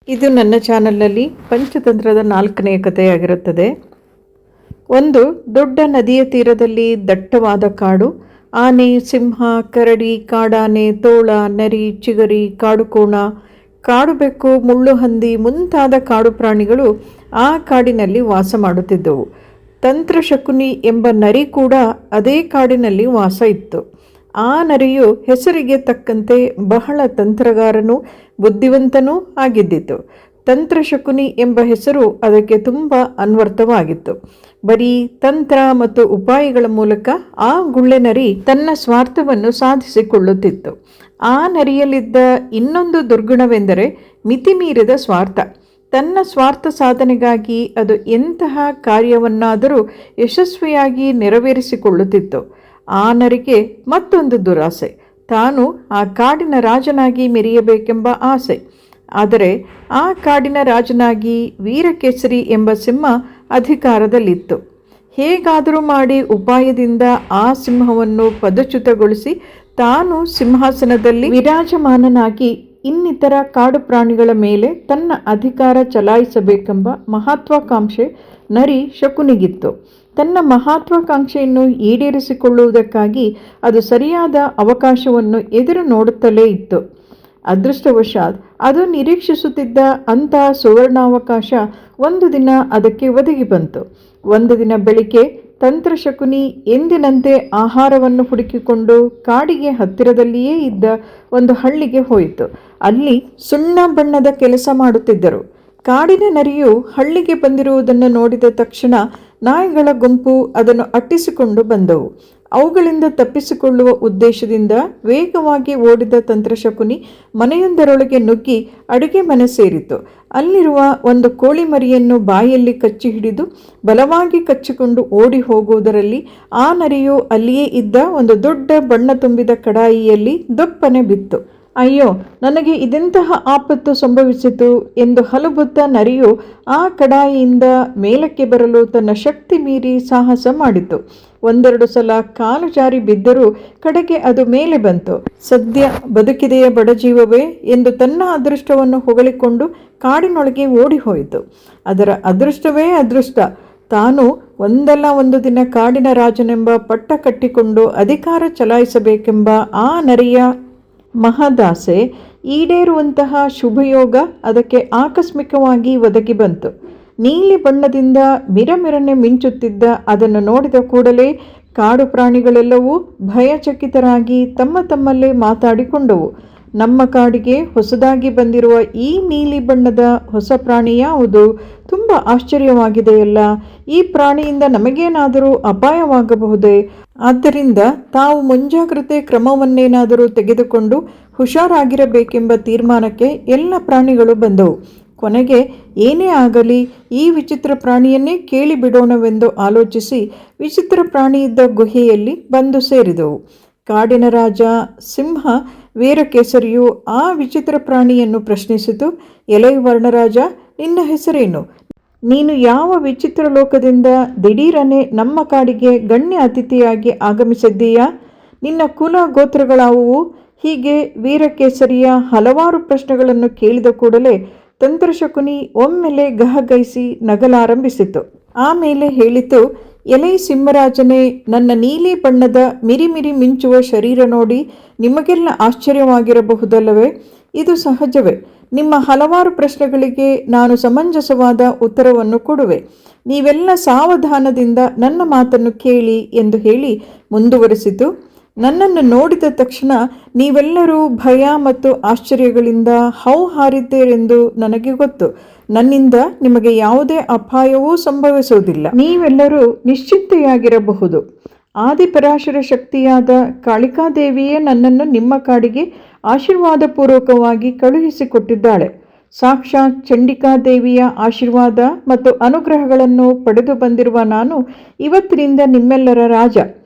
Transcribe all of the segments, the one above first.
ಇದು ನನ್ನ ಚಾನಲ್ನಲ್ಲಿ ಪಂಚತಂತ್ರದ 4ನೇ ಕಥೆಯಾಗಿರುತ್ತದೆ. ಒಂದು ದೊಡ್ಡ ನದಿಯ ತೀರದಲ್ಲಿ ದಟ್ಟವಾದ ಕಾಡು. ಆನೆ, ಸಿಂಹ, ಕರಡಿ, ಕಾಡಾನೆ, ತೋಳ, ನರಿ, ಚಿಗರಿ, ಕಾಡುಕೋಣ, ಕಾಡುಬೆಕ್ಕು, ಮುಳ್ಳುಹಂದಿ ಮುಂತಾದ ಕಾಡು ಪ್ರಾಣಿಗಳು ಆ ಕಾಡಿನಲ್ಲಿ ವಾಸ ಮಾಡುತ್ತಿದ್ದವು. ತಂತ್ರಶಕುನಿ ಎಂಬ ನರಿ ಕೂಡ ಅದೇ ಕಾಡಿನಲ್ಲಿ ವಾಸ ಇತ್ತು. ಆ ನರಿಯು ಹೆಸರಿಗೆ ತಕ್ಕಂತೆ ಬಹಳ ತಂತ್ರಗಾರನೂ ಬುದ್ಧಿವಂತನೂ ಆಗಿದ್ದಿತು. ತಂತ್ರಶಕುನಿ ಎಂಬ ಹೆಸರು ಅದಕ್ಕೆ ತುಂಬ ಅನ್ವರ್ಥವಾಗಿತ್ತು. ಬರೀ ತಂತ್ರ ಮತ್ತು ಉಪಾಯಗಳ ಮೂಲಕ ಆ ಗುಳ್ಳೆ ನರಿ ತನ್ನ ಸ್ವಾರ್ಥವನ್ನು ಸಾಧಿಸಿಕೊಳ್ಳುತ್ತಿತ್ತು. ಆ ನರಿಯಲ್ಲಿದ್ದ ಇನ್ನೊಂದು ದುರ್ಗುಣವೆಂದರೆ ಮಿತಿಮೀರಿದ ಸ್ವಾರ್ಥ. ತನ್ನ ಸ್ವಾರ್ಥ ಸಾಧನೆಗಾಗಿ ಅದು ಎಂತಹ ಕಾರ್ಯವನ್ನಾದರೂ ಯಶಸ್ವಿಯಾಗಿ ನೆರವೇರಿಸಿಕೊಳ್ಳುತ್ತಿತ್ತು. ಆ ನರಿಗೆ ಮತ್ತೊಂದು ದುರಾಸೆ, ತಾನು ಆ ಕಾಡಿನ ರಾಜನಾಗಿ ಮೆರೆಯಬೇಕೆಂಬ ಆಸೆ. ಆದರೆ ಆ ಕಾಡಿನ ರಾಜನಾಗಿ ವೀರಕೇಸರಿ ಎಂಬ ಸಿಂಹ ಅಧಿಕಾರದಲ್ಲಿತ್ತು. ಹೇಗಾದರೂ ಮಾಡಿ ಉಪಾಯದಿಂದ ಆ ಸಿಂಹವನ್ನು ಪದಚ್ಯುತಗೊಳಿಸಿ ತಾನು ಸಿಂಹಾಸನದಲ್ಲಿ ವಿರಾಜಮಾನನಾಗಿ ಇನ್ನಿತರ ಕಾಡು ಪ್ರಾಣಿಗಳ ಮೇಲೆ ತನ್ನ ಅಧಿಕಾರ ಚಲಾಯಿಸಬೇಕೆಂಬ ಮಹತ್ವಾಕಾಂಕ್ಷೆ ನರಿ ಶಕುನಿಗಿತ್ತು. ತನ್ನ ಮಹತ್ವಾಕಾಂಕ್ಷೆಯನ್ನು ಈಡೇರಿಸಿಕೊಳ್ಳುವುದಕ್ಕಾಗಿ ಅದು ಸರಿಯಾದ ಅವಕಾಶವನ್ನು ಎದುರು ನೋಡುತ್ತಲೇ ಇತ್ತು. ಅದೃಷ್ಟವಶಾತ್ ಅದು ನಿರೀಕ್ಷಿಸುತ್ತಿದ್ದ ಅಂತಹ ಸುವರ್ಣಾವಕಾಶ ಒಂದು ದಿನ ಅದಕ್ಕೆ ಒದಗಿ ಬಂತು. ಒಂದು ದಿನ ಬೆಳಿಗ್ಗೆ ತಂತ್ರಶಕುನಿ ಎಂದಿನಂತೆ ಆಹಾರವನ್ನು ಹುಡುಕಿಕೊಂಡು ಕಾಡಿಗೆ ಹತ್ತಿರದಲ್ಲಿಯೇ ಇದ್ದ ಒಂದು ಹಳ್ಳಿಗೆ ಹೋಯಿತು. ಅಲ್ಲಿ ಸುಣ್ಣ ಬಣ್ಣದ ಕೆಲಸ ಮಾಡುತ್ತಿದ್ದರು. ಕಾಡಿನ ನರಿಯು ಹಳ್ಳಿಗೆ ಬಂದಿರುವುದನ್ನು ನೋಡಿದ ತಕ್ಷಣ ನಾಯಿಗಳ ಗುಂಪು ಅದನ್ನು ಅಟ್ಟಿಸಿಕೊಂಡು ಬಂದವು. ಅವುಗಳಿಂದ ತಪ್ಪಿಸಿಕೊಳ್ಳುವ ಉದ್ದೇಶದಿಂದ ವೇಗವಾಗಿ ಓಡಿದ ತಂತ್ರಶಕುನಿ ಮನೆಯೊಂದರೊಳಗೆ ನುಗ್ಗಿ ಅಡುಗೆ ಮನೆ ಸೇರಿತು. ಅಲ್ಲಿರುವ ಒಂದು ಕೋಳಿ ಮರಿಯನ್ನು ಬಾಯಲ್ಲಿ ಕಚ್ಚಿ ಹಿಡಿದು ಬಲವಾಗಿ ಕಚ್ಚಿಕೊಂಡು ಓಡಿ ಹೋಗುವುದರಲ್ಲಿ ಆ ನರಿಯು ಅಲ್ಲಿಯೇ ಇದ್ದ ಒಂದು ದೊಡ್ಡ ಬಣ್ಣ ತುಂಬಿದ ಕಡಾಯಿಯಲ್ಲಿ ದೊಪ್ಪನೆ ಬಿತ್ತು. ಅಯ್ಯೋ, ನನಗೆ ಇದೆಂತಹ ಆಪತ್ತು ಸಂಭವಿಸಿತು ಎಂದು ಹಲಬುತ್ತ ನರಿಯು ಆ ಕಡಾಯಿಯಿಂದ ಮೇಲಕ್ಕೆ ಬರಲು ತನ್ನ ಶಕ್ತಿ ಮೀರಿ ಸಾಹಸ ಮಾಡಿತು. ಒಂದೆರಡು ಸಲ ಕಾಲು ಜಾರಿ ಬಿದ್ದರೂ ಕಡೆಗೆ ಅದು ಮೇಲೆ ಬಂತು. ಸದ್ಯ ಬದುಕಿದೆಯ ಬಡಜೀವವೇ ಎಂದು ತನ್ನ ಅದೃಷ್ಟವನ್ನು ಹೊಗಳಿಕೊಂಡು ಕಾಡಿನೊಳಗೆ ಓಡಿ ಹೋಯಿತು. ಅದರ ಅದೃಷ್ಟವೇ ಅದೃಷ್ಟ. ತಾನು ಒಂದಲ್ಲ ಒಂದು ದಿನ ಕಾಡಿನ ರಾಜನೆಂಬ ಪಟ್ಟ ಕಟ್ಟಿಕೊಂಡು ಅಧಿಕಾರ ಚಲಾಯಿಸಬೇಕೆಂಬ ಆ ನರಿಯ ಮಹದಾಸೆ ಈಡೇರುವಂತಹ ಶುಭಯೋಗ ಅದಕ್ಕೆ ಆಕಸ್ಮಿಕವಾಗಿ ಒದಗಿ ಬಂತು. ನೀಲಿ ಬಣ್ಣದಿಂದ ಮಿರಮಿರನೆ ಮಿಂಚುತ್ತಿದ್ದ ಅದನ್ನು ನೋಡಿದ ಕೂಡಲೇ ಕಾಡು ಪ್ರಾಣಿಗಳೆಲ್ಲವೂ ಭಯಚಕಿತರಾಗಿ ತಮ್ಮ ತಮ್ಮಲ್ಲೇ ಮಾತಾಡಿಕೊಂಡವು. ನಮ್ಮ ಕಾಡಿಗೆ ಹೊಸದಾಗಿ ಬಂದಿರುವ ಈ ನೀಲಿ ಬಣ್ಣದ ಹೊಸ ಪ್ರಾಣಿ ಯಾವುದು? ತುಂಬ ಆಶ್ಚರ್ಯವಾಗಿದೆಯಲ್ಲ. ಈ ಪ್ರಾಣಿಯಿಂದ ನಮಗೇನಾದರೂ ಅಪಾಯವಾಗಬಹುದೇ? ಆದ್ದರಿಂದ ತಾವು ಮುಂಜಾಗ್ರತೆ ಕ್ರಮವನ್ನೇನಾದರೂ ತೆಗೆದುಕೊಂಡು ಹುಷಾರಾಗಿರಬೇಕೆಂಬ ತೀರ್ಮಾನಕ್ಕೆ ಎಲ್ಲ ಪ್ರಾಣಿಗಳು ಬಂದವು. ಕೊನೆಗೆ ಏನೇ ಆಗಲಿ ಈ ವಿಚಿತ್ರ ಪ್ರಾಣಿಯನ್ನೇ ಕೇಳಿ ಬಿಡೋಣವೆಂದು ಆಲೋಚಿಸಿ ವಿಚಿತ್ರ ಪ್ರಾಣಿಯಿದ್ದ ಗುಹೆಯಲ್ಲಿ ಬಂದು ಸೇರಿದವು. ಕಾಡಿನ ರಾಜ ಸಿಂಹ ವೀರಕೇಸರಿಯು ಆ ವಿಚಿತ್ರ ಪ್ರಾಣಿಯನ್ನು ಪ್ರಶ್ನಿಸಿತು. ಎಲೈ ವರ್ಣರಾಜ, ನಿನ್ನ ಹೆಸರೇನು? ನೀನು ಯಾವ ವಿಚಿತ್ರ ಲೋಕದಿಂದ ದಿಢೀರನೆ ನಮ್ಮ ಕಾಡಿಗೆ ಗಣ್ಯ ಅತಿಥಿಯಾಗಿ ಆಗಮಿಸಿದ್ದೀಯಾ? ನಿನ್ನ ಕುಲ ಗೋತ್ರಗಳಾವುವು? ಹೀಗೆ ವೀರಕೇಸರಿಯ ಹಲವಾರು ಪ್ರಶ್ನೆಗಳನ್ನು ಕೇಳಿದ ಕೂಡಲೇ ತಂತ್ರಶಕುನಿ ಒಮ್ಮೆಲೆ ಗಹಗೈಸಿ ನಗಲಾರಂಭಿಸಿತು. ಆಮೇಲೆ ಹೇಳಿತು, ಎಲೈ ಸಿಂಹರಾಜನೇ, ನನ್ನ ನೀಲಿ ಬಣ್ಣದ ಮಿರಿಮಿರಿ ಮಿಂಚುವ ಶರೀರ ನೋಡಿ ನಿಮಗೆಲ್ಲ ಆಶ್ಚರ್ಯವಾಗಿರಬಹುದಲ್ಲವೇ? ಇದು ಸಹಜವೇ. ನಿಮ್ಮ ಹಲವಾರು ಪ್ರಶ್ನೆಗಳಿಗೆ ನಾನು ಸಮಂಜಸವಾದ ಉತ್ತರವನ್ನು ಕೊಡುವೆ. ನೀವೆಲ್ಲ ಸಾವಧಾನದಿಂದ ನನ್ನ ಮಾತನ್ನು ಕೇಳಿ ಎಂದು ಹೇಳಿ ಮುಂದುವರಿಸಿತು. ನನ್ನನ್ನು ನೋಡಿದ ತಕ್ಷಣ ನೀವೆಲ್ಲರೂ ಭಯ ಮತ್ತು ಆಶ್ಚರ್ಯಗಳಿಂದ ಹೌಹಾರಿದ್ದೀರೆಂದು ನನಗೆ ಗೊತ್ತು. ನನ್ನಿಂದ ನಿಮಗೆ ಯಾವುದೇ ಅಪಾಯವೂ ಸಂಭವಿಸುವುದಿಲ್ಲ. ನೀವೆಲ್ಲರೂ ನಿಶ್ಚಿಂತೆಯಾಗಿರಬಹುದು. ಆದಿಪರಾಶರ ಶಕ್ತಿಯಾದ ಕಾಳಿಕಾದೇವಿಯೇ ನನ್ನನ್ನು ನಿಮ್ಮ ಕಾಡಿಗೆ ಆಶೀರ್ವಾದಪೂರ್ವಕವಾಗಿ ಕಳುಹಿಸಿಕೊಟ್ಟಿದ್ದಾಳೆ. ಸಾಕ್ಷಾತ್ ಚಂಡಿಕಾದೇವಿಯ ಆಶೀರ್ವಾದ ಮತ್ತು ಅನುಗ್ರಹಗಳನ್ನು ಪಡೆದು ಬಂದಿರುವ ನಾನು ಇವತ್ತಿನಿಂದ ನಿಮ್ಮೆಲ್ಲರ ರಾಜ.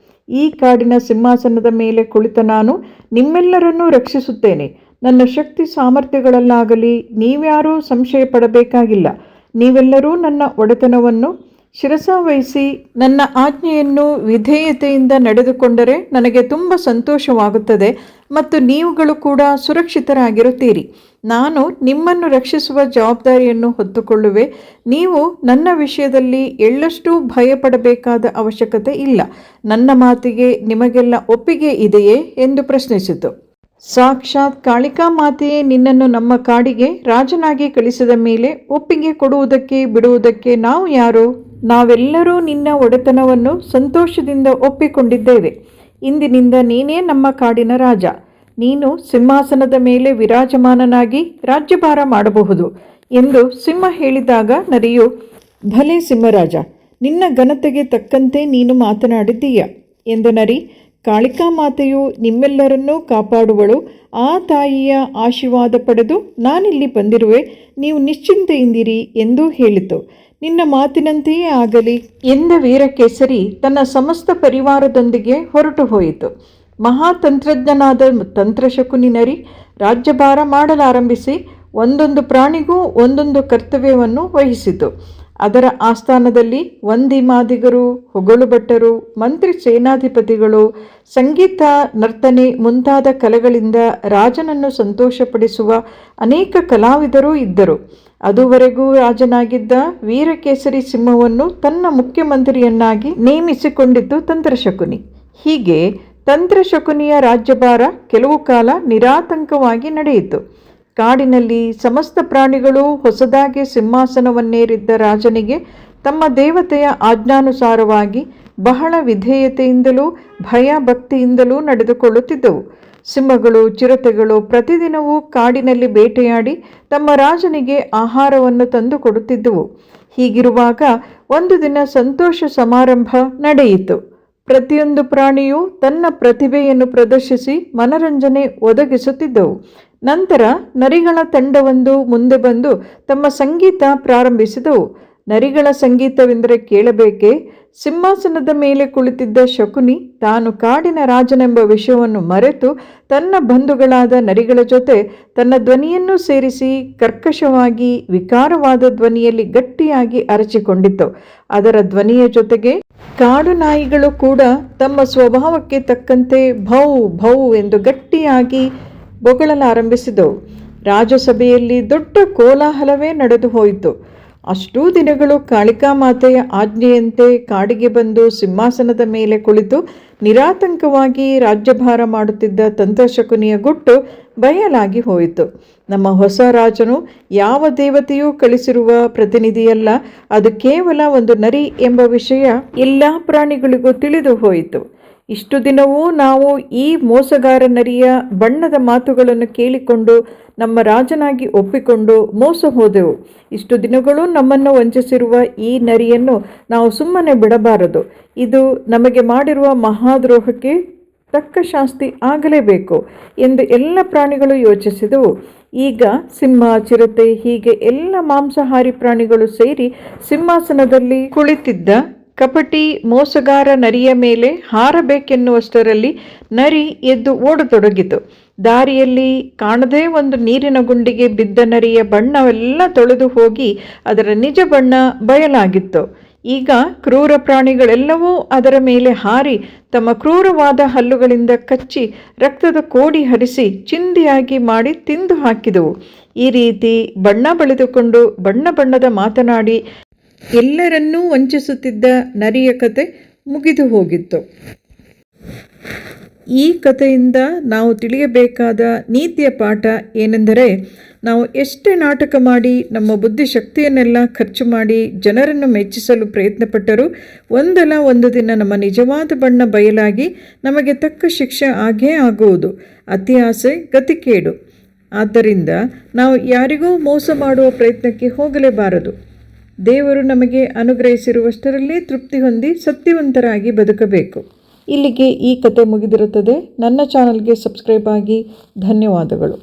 ಈ ಕಾಡಿನ ಸಿಂಹಾಸನದ ಮೇಲೆ ಕುಳಿತ ನಾನು ನಿಮ್ಮೆಲ್ಲರನ್ನೂ ರಕ್ಷಿಸುತ್ತೇನೆ. ನನ್ನ ಶಕ್ತಿ ಸಾಮರ್ಥ್ಯಗಳಲ್ಲಾಗಲಿ ನೀವ್ಯಾರೂ ಸಂಶಯ ಪಡಬೇಕಾಗಿಲ್ಲ. ನೀವೆಲ್ಲರೂ ನನ್ನ ಒಡೆತನವನ್ನು ಶಿರಸಾವಹಿಸಿ ನನ್ನ ಆಜ್ಞೆಯನ್ನು ವಿಧೇಯತೆಯಿಂದ ನಡೆದುಕೊಂಡರೆ ನನಗೆ ತುಂಬ ಸಂತೋಷವಾಗುತ್ತದೆ. ಮತ್ತು ನೀವುಗಳು ಕೂಡ ಸುರಕ್ಷಿತರಾಗಿರುತ್ತೀರಿ. ನಾನು ನಿಮ್ಮನ್ನು ರಕ್ಷಿಸುವ ಜವಾಬ್ದಾರಿಯನ್ನು ಹೊತ್ತುಕೊಳ್ಳುವೆ. ನೀವು ನನ್ನ ವಿಷಯದಲ್ಲಿ ಎಳ್ಳಷ್ಟೂ ಭಯಪಡಬೇಕಾದ ಅವಶ್ಯಕತೆ ಇಲ್ಲ. ನನ್ನ ಮಾತಿಗೆ ನಿಮಗೆಲ್ಲ ಒಪ್ಪಿಗೆ ಇದೆಯೇ ಎಂದು ಪ್ರಶ್ನಿಸಿತು. ಸಾಕ್ಷಾತ್ ಕಾಳಿಕಾ ಮಾತೆಯೇ ನಿನ್ನನ್ನು ನಮ್ಮ ಕಾಡಿಗೆ ರಾಜನಾಗಿ ಕಳಿಸಿದ ಮೇಲೆ ಒಪ್ಪಿಗೆ ಕೊಡುವುದಕ್ಕೆ ಬಿಡುವುದಕ್ಕೆ ನಾವು ಯಾರು? ನಾವೆಲ್ಲರೂ ನಿನ್ನ ಒಡೆತನವನ್ನು ಸಂತೋಷದಿಂದ ಒಪ್ಪಿಕೊಂಡಿದ್ದೇವೆ. ಇಂದಿನಿಂದ ನೀನೇ ನಮ್ಮ ಕಾಡಿನ ರಾಜ. ನೀನು ಸಿಂಹಾಸನದ ಮೇಲೆ ವಿರಾಜಮಾನನಾಗಿ ರಾಜ್ಯಭಾರ ಮಾಡಬಹುದು ಎಂದು ಸಿಂಹ ಹೇಳಿದಾಗ ನರಿಯು, ಭಲೆ ಸಿಂಹರಾಜ, ನಿನ್ನ ಘನತೆಗೆ ತಕ್ಕಂತೆ ನೀನು ಮಾತನಾಡಿದ್ದೀಯ ಎಂದು ನರಿ, ಕಾಳಿಕಾ ಮಾತೆಯು ನಿಮ್ಮೆಲ್ಲರನ್ನೂ ಕಾಪಾಡುವಳು. ಆ ತಾಯಿಯ ಆಶೀರ್ವಾದ ಪಡೆದು ನಾನಿಲ್ಲಿ ಬಂದಿರುವೆ. ನೀವು ನಿಶ್ಚಿಂತೆಯಿಂದಿರಿ ಎಂದು ಹೇಳಿತು. ನಿನ್ನ ಮಾತಿನಂತೆಯೇ ಆಗಲಿ ಎಂದ ವೀರಕೇಸರಿ ತನ್ನ ಸಮಸ್ತ ಪರಿವಾರದೊಂದಿಗೆ ಹೊರಟು ಹೋಯಿತು. ಮಹಾತಂತ್ರಜ್ಞನಾದ ತಂತ್ರಶಕುನಿ ನರಿ ರಾಜ್ಯಭಾರ ಮಾಡಲಾರಂಭಿಸಿ ಒಂದೊಂದು ಪ್ರಾಣಿಗೂ ಒಂದೊಂದು ಕರ್ತವ್ಯವನ್ನು ವಹಿಸಿತು. ಅದರ ಆಸ್ಥಾನದಲ್ಲಿ ವಂದಿಮಾದಿಗರು, ಹೊಗಳು ಭಟ್ಟರು, ಮಂತ್ರಿ ಸೇನಾಧಿಪತಿಗಳು, ಸಂಗೀತ, ನರ್ತನೆ ಮುಂತಾದ ಕಲೆಗಳಿಂದ ರಾಜನನ್ನು ಸಂತೋಷಪಡಿಸುವ ಅನೇಕ ಕಲಾವಿದರು ಇದ್ದರು. ಅದುವರೆಗೂ ರಾಜನಾಗಿದ್ದ ವೀರಕೇಸರಿ ಸಿಂಹವನ್ನು ತನ್ನ ಮುಖ್ಯಮಂತ್ರಿಯನ್ನಾಗಿ ನೇಮಿಸಿಕೊಂಡಿದ್ದು ತಂತ್ರಶಕುನಿ. ಹೀಗೆ ತಂತ್ರಶಕುನಿಯ ರಾಜ್ಯಭಾರ ಕೆಲವು ಕಾಲ ನಿರಾತಂಕವಾಗಿ ನಡೆಯಿತು. ಕಾಡಿನಲ್ಲಿ ಸಮಸ್ತ ಪ್ರಾಣಿಗಳು ಹೊಸದಾಗಿ ಸಿಂಹಾಸನವನ್ನೇರಿದ್ದ ರಾಜನಿಗೆ ತಮ್ಮ ದೇವತೆಯ ಆಜ್ಞಾನುಸಾರವಾಗಿ ಬಹಳ ವಿಧೇಯತೆಯಿಂದಲೂ ಭಯ ಭಕ್ತಿಯಿಂದಲೂ ನಡೆದುಕೊಳ್ಳುತ್ತಿದ್ದವು. ಸಿಂಹಗಳು, ಚಿರತೆಗಳು ಪ್ರತಿದಿನವೂ ಕಾಡಿನಲ್ಲಿ ಬೇಟೆಯಾಡಿ ತಮ್ಮ ರಾಜನಿಗೆ ಆಹಾರವನ್ನು ತಂದು ಕೊಡುತ್ತಿದ್ದವು. ಹೀಗಿರುವಾಗ ಒಂದು ದಿನ ಸಂತೋಷ ಸಮಾರಂಭ ನಡೆಯಿತು. ಪ್ರತಿಯೊಂದು ಪ್ರಾಣಿಯೂ ತನ್ನ ಪ್ರತಿಭೆಯನ್ನು ಪ್ರದರ್ಶಿಸಿ ಮನರಂಜನೆ ಒದಗಿಸುತ್ತಿದ್ದವು. ನಂತರ ನರಿಗಳ ತಂಡವೊಂದು ಮುಂದೆ ಬಂದು ತಮ್ಮ ಸಂಗೀತ ಪ್ರಾರಂಭಿಸಿದವು. ನರಿಗಳ ಸಂಗೀತವೆಂದರೆ ಕೇಳಬೇಕೆ? ಸಿಂಹಾಸನದ ಮೇಲೆ ಕುಳಿತಿದ್ದ ಶಕುನಿ ತಾನು ಕಾಡಿನ ರಾಜನೆಂಬ ವಿಷಯವನ್ನು ಮರೆತು ತನ್ನ ಬಂಧುಗಳಾದ ನರಿಗಳ ಜೊತೆ ತನ್ನ ಧ್ವನಿಯನ್ನು ಸೇರಿಸಿ ಕರ್ಕಶವಾಗಿ ವಿಕಾರವಾದ ಧ್ವನಿಯಲ್ಲಿ ಗಟ್ಟಿಯಾಗಿ ಅರಚಿಕೊಂಡಿತ್ತು. ಅದರ ಧ್ವನಿಯ ಜೊತೆಗೆ ಕಾಡು ನಾಯಿಗಳು ಕೂಡ ತಮ್ಮ ಸ್ವಭಾವಕ್ಕೆ ತಕ್ಕಂತೆ ಭೌ ಭೌ ಎಂದು ಗಟ್ಟಿಯಾಗಿ ಬೊಗಳಲಾರಂಭಿಸಿದವು. ರಾಜಸಭೆಯಲ್ಲಿ ದೊಡ್ಡ ಕೋಲಾಹಲವೇ ನಡೆದು ಹೋಯಿತು. ಅಷ್ಟೂ ದಿನಗಳು ಕಾಳಿಕಾ ಮಾತೆಯ ಆಜ್ಞೆಯಂತೆ ಕಾಡಿಗೆ ಬಂದು ಸಿಂಹಾಸನದ ಮೇಲೆ ಕುಳಿತು ನಿರಾತಂಕವಾಗಿ ರಾಜ್ಯಭಾರ ಮಾಡುತ್ತಿದ್ದ ತಂತ್ರಶಕುನಿಯ ಗುಟ್ಟು ಬಯಲಾಗಿ ಹೋಯಿತು. ನಮ್ಮ ಹೊಸ ರಾಜನು ಯಾವ ದೇವತೆಯೂ ಕಳಿಸಿರುವ ಪ್ರತಿನಿಧಿಯಲ್ಲ, ಅದು ಕೇವಲ ಒಂದು ನರಿ ಎಂಬ ವಿಷಯ ಎಲ್ಲ ಪ್ರಾಣಿಗಳಿಗೂ ತಿಳಿದು ಹೋಯಿತು. ಇಷ್ಟು ದಿನವೂ ನಾವು ಈ ಮೋಸಗಾರ ನರಿಯ ಬಣ್ಣದ ಮಾತುಗಳನ್ನು ಕೇಳಿಕೊಂಡು ನಮ್ಮ ರಾಜನಾಗಿ ಒಪ್ಪಿಕೊಂಡು ಮೋಸ ಹೋದೆವು. ಇಷ್ಟು ದಿನಗಳು ನಮ್ಮನ್ನು ವಂಚಿಸಿರುವ ಈ ನರಿಯನ್ನು ನಾವು ಸುಮ್ಮನೆ ಬಿಡಬಾರದು. ಇದು ನಮಗೆ ಮಾಡಿರುವ ಮಹಾದ್ರೋಹಕ್ಕೆ ತಕ್ಕ ಶಾಸ್ತಿ ಆಗಲೇಬೇಕು ಎಂದು ಎಲ್ಲ ಪ್ರಾಣಿಗಳು ಯೋಚಿಸಿದವು. ಈಗ ಸಿಂಹ, ಚಿರತೆ ಹೀಗೆ ಎಲ್ಲ ಮಾಂಸಾಹಾರಿ ಪ್ರಾಣಿಗಳು ಸೇರಿ ಸಿಂಹಾಸನದಲ್ಲಿ ಕುಳಿತಿದ್ದ ಕಪಟಿ ಮೋಸಗಾರ ನರಿಯ ಮೇಲೆ ಹಾರಬೇಕೆನ್ನುವಷ್ಟರಲ್ಲಿ ನರಿ ಎದ್ದು ಓಡತೊಡಗಿತು. ದಾರಿಯಲ್ಲಿ ಕಾಣದೇ ಒಂದು ನೀರಿನ ಗುಂಡಿಗೆ ಬಿದ್ದ ನರಿಯ ಬಣ್ಣವೆಲ್ಲ ತೊಳೆದು ಹೋಗಿ ಅದರ ನಿಜ ಬಣ್ಣ ಬಯಲಾಗಿತ್ತು. ಈಗ ಕ್ರೂರ ಪ್ರಾಣಿಗಳೆಲ್ಲವೂ ಅದರ ಮೇಲೆ ಹಾರಿ ತಮ್ಮ ಕ್ರೂರವಾದ ಹಲ್ಲುಗಳಿಂದ ಕಚ್ಚಿ ರಕ್ತದ ಕೋಡಿ ಹರಿಸಿ ಚಿಂದಿಯಾಗಿ ಮಾಡಿ ತಿಂದು ಹಾಕಿದವು. ಈ ರೀತಿ ಬಣ್ಣ ಬಳಿದುಕೊಂಡು ಬಣ್ಣ ಬಣ್ಣದ ಮಾತನಾಡಿ ಎಲ್ಲರನ್ನೂ ವಂಚಿಸುತ್ತಿದ್ದ ನರಿಯ ಕತೆ ಮುಗಿದು ಹೋಗಿತ್ತು. ಈ ಕಥೆಯಿಂದ ನಾವು ತಿಳಿಯಬೇಕಾದ ನೀತಿಯ ಪಾಠ ಏನೆಂದರೆ, ನಾವು ಎಷ್ಟೇ ನಾಟಕ ಮಾಡಿ ನಮ್ಮ ಬುದ್ಧಿಶಕ್ತಿಯನ್ನೆಲ್ಲ ಖರ್ಚು ಮಾಡಿ ಜನರನ್ನು ಮೆಚ್ಚಿಸಲು ಪ್ರಯತ್ನಪಟ್ಟರೂ ಒಂದಲ್ಲ ಒಂದು ದಿನ ನಮ್ಮ ನಿಜವಾದ ಬಣ್ಣ ಬಯಲಾಗಿ ನಮಗೆ ತಕ್ಕ ಶಿಕ್ಷೆ ಆಗೇ ಆಗುವುದು. ಅತಿ ಆಸೆ ಗತಿಕೇಡು. ಆದ್ದರಿಂದ ನಾವು ಯಾರಿಗೂ ಮೋಸ ಮಾಡುವ ಪ್ರಯತ್ನಕ್ಕೆ ಹೋಗಲೇಬಾರದು. ದೇವರು ನಮಗೆ ಅನುಗ್ರಹಿಸಿರುವಷ್ಟರಲ್ಲೇ ತೃಪ್ತಿ ಹೊಂದಿ ಸತ್ಯವಂತರಾಗಿ ಬದುಕಬೇಕು. ಇಲ್ಲಿಗೆ ಈ ಕತೆ ಮುಗಿದಿರುತ್ತದೆ. ನನ್ನ ಚಾನಲ್ಗೆ ಸಬ್ಸ್ಕ್ರೈಬ್ ಆಗಿ. ಧನ್ಯವಾದಗಳು.